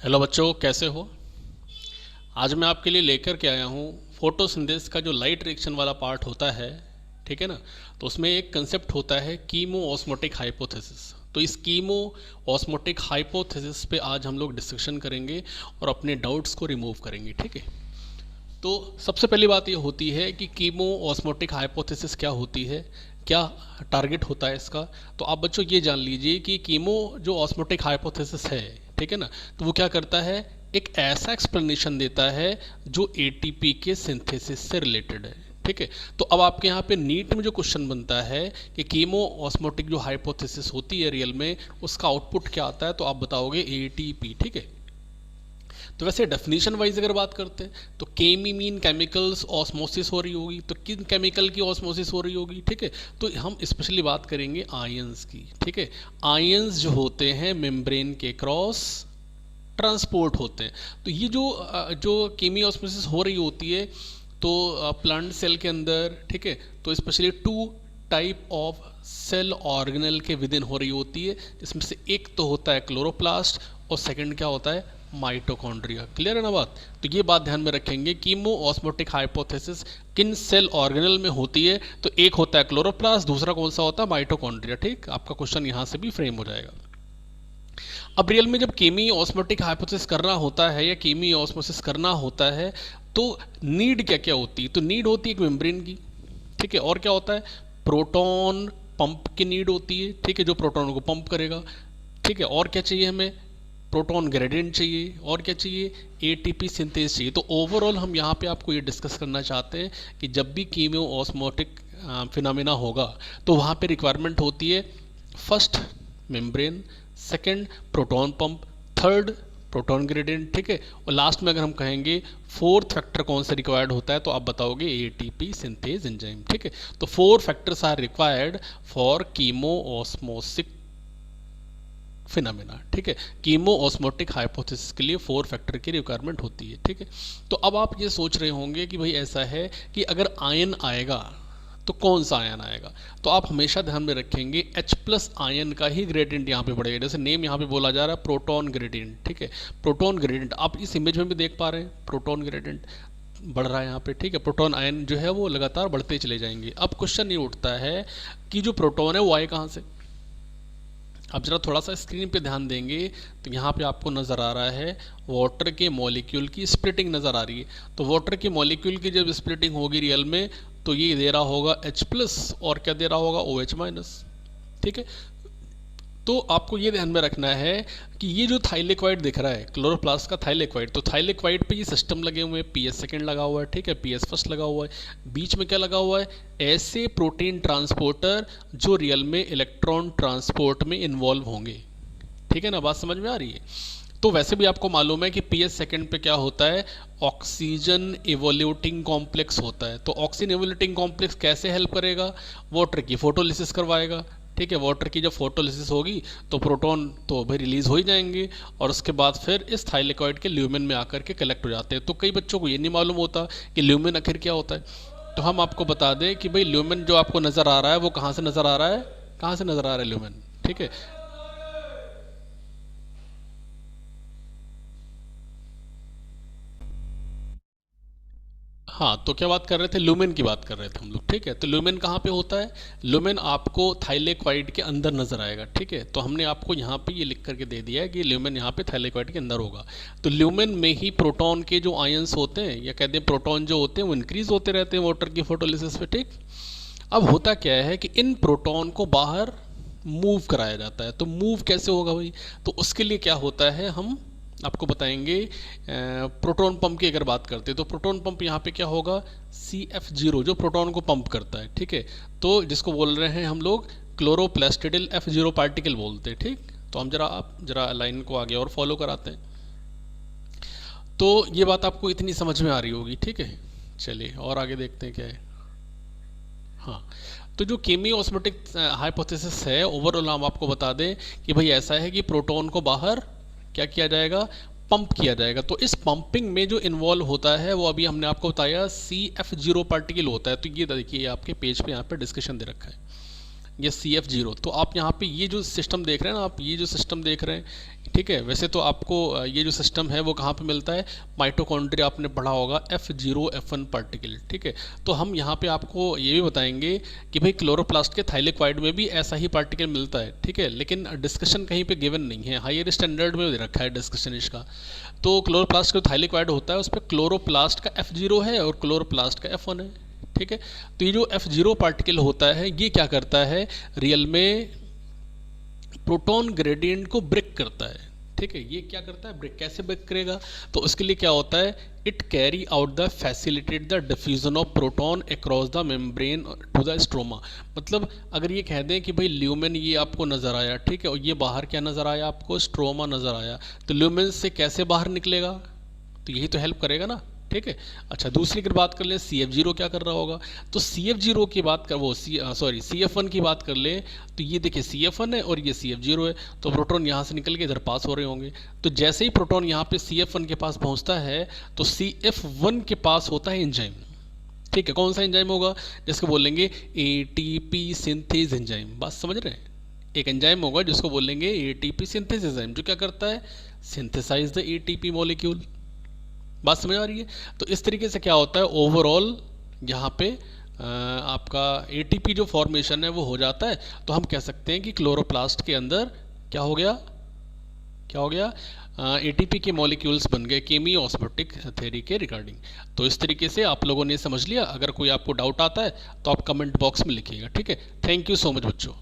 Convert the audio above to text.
Hello बच्चों, कैसे हो। आज मैं आपके लिए लेकर के आया हूँ फोटोसिंथेसिस का जो लाइट रिएक्शन वाला पार्ट होता है, ठीक है ना। तो उसमें एक कंसेप्ट होता है कीमो ऑस्मोटिक हाइपोथेसिस। तो इस कीमो ऑस्मोटिक हाइपोथेसिस पे आज हम लोग डिस्कशन करेंगे और अपने डाउट्स को रिमूव करेंगे, ठीक है। तो सबसे पहली बात ये होती है कि कीमो ऑस्मोटिक हाइपोथेसिस क्या होती है, क्या टारगेट होता है इसका। तो आप बच्चों ये जान लीजिए कि कीमो जो ऑस्मोटिक हाइपोथेसिस है, ठीक है ना, तो वो क्या करता है, एक ऐसा एक्सप्लेनेशन देता है जो एटीपी के सिंथेसिस से रिलेटेड है, ठीक है। तो अब आपके यहाँ पे नीट में जो क्वेश्चन बनता है कि कीमो ऑस्मोटिक जो हाइपोथेसिस होती है रियल में, उसका आउटपुट क्या आता है, तो आप बताओगे एटीपी, ठीक है। तो वैसे डेफिनेशन वाइज अगर बात करते हैं तो केमी मीन केमिकल्स ऑस्मोसिस हो रही होगी, तो किन केमिकल की ऑस्मोसिस हो रही होगी, ठीक है। तो हम स्पेशली बात करेंगे आयंस की, ठीक है। आयंस जो होते हैं मेम्ब्रेन के क्रॉस ट्रांसपोर्ट होते हैं। तो ये जो केमी ऑस्मोसिस हो रही होती है तो प्लांट सेल के अंदर, ठीक है, तो specially two type of cell organelle के विदिन हो रही होती है, जिसमें से एक तो होता है क्लोरोप्लास्ट और सेकंड क्या होता है, माइटोकॉन्ड्रिया। क्लियर है ना बात। तो ये बात ध्यान में रखेंगे, कीमो ऑस्मोटिक हाइपोथेसिस किन सेल ऑर्गेनल में होती है, तो एक होता है क्लोरोप्लास्ट, दूसरा कौन सा होता है, माइटोकॉन्ड्रिया, ठीक। आपका क्वेश्चन यहाँ से भी फ्रेम हो जाएगा। अब रियल में जब केमी ऑस्मोटिक हाइपोथेसिस करना होता है या केमी ऑस्मोसिस करना होता है तो नीड क्या क्या होती है, तो नीड होती है एक मेम्ब्रेन की, ठीक है। और क्या होता है, प्रोटॉन पंप की नीड होती है, ठीक है, जो प्रोटॉन को पंप करेगा, ठीक है। और क्या चाहिए हमें, प्रोटॉन ग्रेडियंट चाहिए, और क्या चाहिए, एटीपी सिंथेस चाहिए। तो ओवरऑल हम यहाँ पे आपको ये डिस्कस करना चाहते हैं कि जब भी कीमो ऑस्मोटिक फिनोमेना होगा तो वहाँ पे रिक्वायरमेंट होती है first membrane, second proton pump, third proton gradient, ठीक है। और लास्ट में अगर हम कहेंगे फोर्थ फैक्टर कौन सा रिक्वायर्ड होता है, तो आप बताओगे एटीपी सिंथेज एंजाइम, ठीक है। तो four factors are required for chemo osmotic phenomena, ठीक है। कीमो ऑस्मोटिक हाइपोथेसिस के लिए फोर फैक्टर की रिक्वायरमेंट होती है, ठीक है। तो अब आप ये सोच रहे होंगे कि भाई ऐसा है कि अगर आयन आएगा तो कौन सा आयन आएगा, तो आप हमेशा ध्यान में रखेंगे H प्लस आयन का ही ग्रेडियंट यहाँ पे बढ़ेगा। जैसे नेम यहाँ पे बोला जा रहा है प्रोटॉन ग्रेडियंट, ठीक है। प्रोटॉन ग्रेडियंट आप इस इमेज में भी देख पा रहे हैं, प्रोटॉन ग्रेडियंट बढ़ रहा है यहाँ पे, ठीक है। प्रोटॉन आयन जो है वो लगातार बढ़ते चले जाएंगे। अब क्वेश्चन ये उठता है कि जो प्रोटॉन है वो आए कहाँ से। अब जरा थोड़ा सा स्क्रीन पे ध्यान देंगे तो यहाँ पे आपको नज़र आ रहा है वाटर के मॉलिक्यूल की स्प्लिटिंग नज़र आ रही है। तो वाटर के मॉलिक्यूल की जब स्प्लिटिंग होगी रियल में तो ये दे रहा होगा H प्लस और क्या दे रहा होगा OH माइनस, ठीक है। तो आपको ये ध्यान में रखना है कि ये जो थाइलेक्वाइड दिख रहा है क्लोरोप्लास्ट का थाइलेक्वाइड, तो थाइलेक्वाइड पे ये सिस्टम लगे हुए हैं, PS सेकेंड लगा हुआ है, ठीक है, PS फर्स्ट लगा हुआ है, बीच में क्या लगा हुआ है, ऐसे प्रोटीन ट्रांसपोर्टर जो रियल में इलेक्ट्रॉन ट्रांसपोर्ट में इन्वॉल्व होंगे, ठीक है ना। बात समझ में आ रही है। तो वैसे भी आपको मालूम है कि PS सेकेंड पे क्या होता है, ऑक्सीजन इवोल्यूटिंग कॉम्प्लेक्स होता है। तो ऑक्सीजन इवोल्यूटिंग कॉम्प्लेक्स कैसे हेल्प करेगा, वाटर की फोटोलिसिस करवाएगा, ठीक है। वाटर की जब फोटोलिसिस होगी तो प्रोटॉन तो भाई रिलीज हो ही जाएंगे और उसके बाद फिर इस थाइलेक्वाइड के ल्यूमेन में आकर के कलेक्ट हो जाते हैं। तो कई बच्चों को ये नहीं मालूम होता कि ल्यूमेन आखिर क्या होता है। तो हम आपको बता दें कि भाई ल्यूमेन जो आपको नज़र आ रहा है वो कहाँ से नज़र आ रहा है, कहाँ से नज़र आ रहा है ल्यूमेन, ठीक है। हाँ, तो क्या बात कर रहे थे, लुमेन की बात कर रहे थे हम लोग, ठीक है। तो लुमेन कहाँ पे होता है, लुमेन आपको थाइलेक्वाइड के अंदर नजर आएगा, ठीक है। तो हमने आपको यहाँ पे ये लिख करके दे दिया है कि लुमेन यहाँ पे थाइलेक्वाइड के अंदर होगा। तो लुमेन में ही प्रोटॉन के जो आयंस होते हैं या कहते हैं प्रोटॉन जो होते हैं वो इंक्रीज होते रहते हैं वाटर की फोटोलिसिस पे, ठीक। अब होता क्या है कि इन प्रोटॉन को बाहर मूव कराया जाता है। तो मूव कैसे होगा भाई, तो उसके लिए क्या होता है हम आपको बताएंगे। प्रोटॉन पंप की अगर बात करते हैं तो प्रोटॉन पंप यहाँ पे क्या होगा, CF0 जो प्रोटॉन को पंप करता है, ठीक है। तो जिसको बोल रहे हैं हम लोग क्लोरोप्लास्टिडिल F0 पार्टिकल बोलते हैं, ठीक। तो हम जरा लाइन को आगे और फॉलो कराते हैं। तो ये बात आपको इतनी समझ में आ रही होगी, ठीक है। चलिए और आगे देखते हैं क्या है। हाँ, तो जो केमी ऑस्मोटिक हाइपोथेसिस है ओवरऑल हम आपको बता दें कि भाई ऐसा है कि प्रोटॉन को बाहर क्या किया जाएगा, पंप किया जाएगा। तो इस पंपिंग में जो इन्वॉल्व होता है वो अभी हमने आपको बताया CF0 पार्टिकल होता है। तो ये देखिए आपके पेज पे यहाँ पे डिस्कशन दे रखा है ये CF0। तो आप यहाँ पे ये जो सिस्टम देख रहे हैं ना, आप ये जो सिस्टम देख रहे हैं, ठीक है। वैसे तो आपको ये जो सिस्टम है वो कहाँ पे मिलता है, माइटोकॉन्ड्रिया आपने पढ़ा होगा F0F1 पार्टिकल, ठीक है। तो हम यहाँ पे आपको ये भी बताएंगे कि भाई क्लोरोप्लास्ट के थाइलेक्वाइड में भी ऐसा ही पार्टिकल मिलता है, ठीक है, लेकिन डिस्कशन कहीं पे गिवन नहीं है, हायर स्टैंडर्ड में दे रखा है डिस्कशन इसका। तो क्लोरोप्लास्ट का थाइलेक्वाइड होता है उस पर क्लोरोप्लास्ट का F0 है और क्लोरोप्लास्ट का F1 है, ठीक है। तो ये जो F0 पार्टिकल होता है ये क्या करता है, रियल में प्रोटॉन ग्रेडियंट को ब्रेक करता है, ठीक है। ये क्या करता है, ब्रेक, कैसे ब्रेक करेगा, तो उसके लिए क्या होता है, it carry out the facilitate the diffusion of proton across the membrane to the stroma. मतलब अगर ये कह दें कि भाई ल्यूमेन ये आपको नज़र आया, ठीक है, और ये बाहर क्या नज़र आया आपको, स्ट्रोमा नज़र आया, तो ल्यूमेन से कैसे बाहर निकलेगा, तो यही तो हेल्प करेगा ना, ठीक है। अच्छा, दूसरी अगर बात कर ले CF0 क्या कर रहा होगा, तो CF0 की बात कर वो CF1 की बात कर ले, तो ये देखिए CF1 है और ये CF0 है, तो प्रोटॉन यहाँ से निकल के इधर पास हो रहे होंगे। तो जैसे ही प्रोटॉन यहाँ पे CF1 के पास पहुँचता है तो CF1 के पास होता है एंजाइम, ठीक है। कौन सा एंजाइम होगा, जिसको बोलेंगे ATP सिंथेज एंजाइम, बात समझ रहे हैं। एक एंजाइम होगा जिसको बोलेंगे ATP सिंथेज एंजाइम, जो क्या करता है, सिंथेसाइज द ATP मॉलिक्यूल, बात समझ आ रही है। तो इस तरीके से क्या होता है, ओवरऑल यहाँ पे आपका ATP जो फॉर्मेशन है वो हो जाता है। तो हम कह सकते हैं कि क्लोरोप्लास्ट के अंदर क्या हो गया, क्या हो गया, ATP के मॉलिक्यूल्स बन गए केमी ऑस्मोटिक थ्योरी के रिगार्डिंग। तो इस तरीके से आप लोगों ने समझ लिया। अगर कोई आपको डाउट आता है तो आप कमेंट बॉक्स में लिखिएगा, ठीक है। थैंक यू सो मच बच्चों।